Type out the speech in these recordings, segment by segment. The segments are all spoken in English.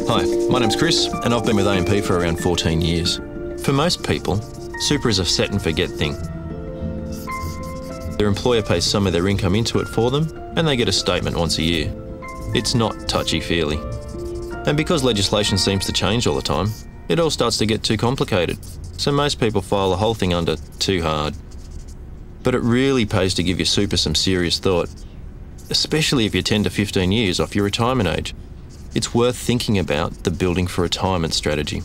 Hi, my name's Chris and I've been with AMP for around 14 years. For most people, super is a set and forget thing. Their employer pays some of their income into it for them and they get a statement once a year. It's not touchy-feely. And because legislation seems to change all the time, it all starts to get too complicated. So most people file the whole thing under too hard. But it really pays to give your super some serious thought, especially if you're 10 to 15 years off your retirement age. It's worth thinking about the Building for Retirement strategy.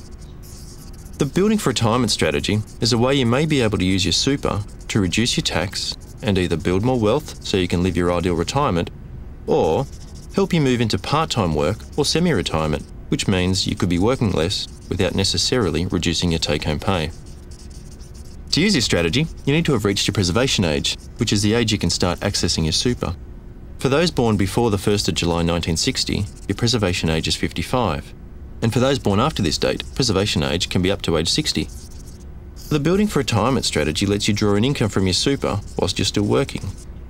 The Building for Retirement strategy is a way you may be able to use your super to reduce your tax and either build more wealth so you can live your ideal retirement, or help you move into part-time work or semi-retirement, which means you could be working less without necessarily reducing your take-home pay. To use this strategy, you need to have reached your preservation age, which is the age you can start accessing your super. For those born before the 1st of July 1960, your preservation age is 55. And for those born after this date, preservation age can be up to age 60. The Building for Retirement strategy lets you draw an income from your super whilst you're still working.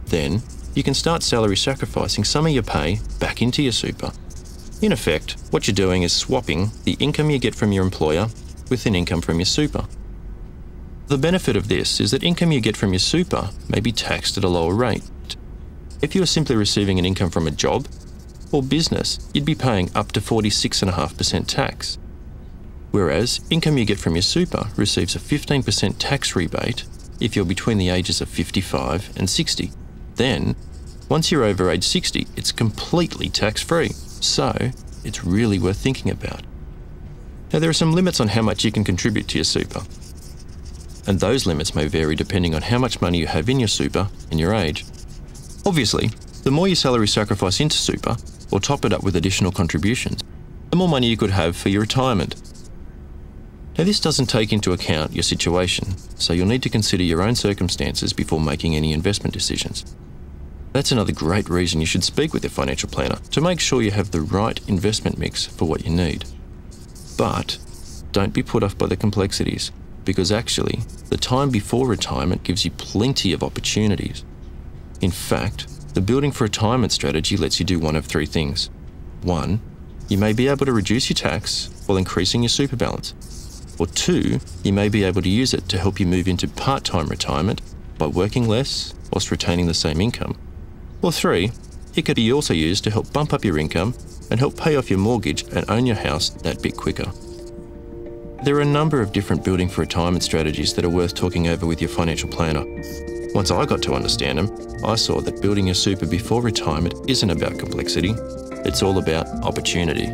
Then, you can start salary sacrificing some of your pay back into your super. In effect, what you're doing is swapping the income you get from your employer with an income from your super. The benefit of this is that income you get from your super may be taxed at a lower rate. If you are simply receiving an income from a job or business, you'd be paying up to 46.5% tax. Whereas income you get from your super receives a 15% tax rebate if you're between the ages of 55 and 60. Then, once you're over age 60, it's completely tax-free, so it's really worth thinking about. Now, there are some limits on how much you can contribute to your super, and those limits may vary depending on how much money you have in your super and your age. Obviously, the more you salary sacrifice into super, or top it up with additional contributions, the more money you could have for your retirement. Now, this doesn't take into account your situation, so you'll need to consider your own circumstances before making any investment decisions. That's another great reason you should speak with your financial planner to make sure you have the right investment mix for what you need. But don't be put off by the complexities, because actually, the time before retirement gives you plenty of opportunities. In fact, the Building for Retirement strategy lets you do one of three things. 1, you may be able to reduce your tax while increasing your super balance. Or 2, you may be able to use it to help you move into part-time retirement by working less whilst retaining the same income. Or 3, it could be also used to help bump up your income and help pay off your mortgage and own your house that bit quicker. There are a number of different Building for Retirement strategies that are worth talking over with your financial planner. Once I got to understand them, I saw that building your super before retirement isn't about complexity, it's all about opportunity.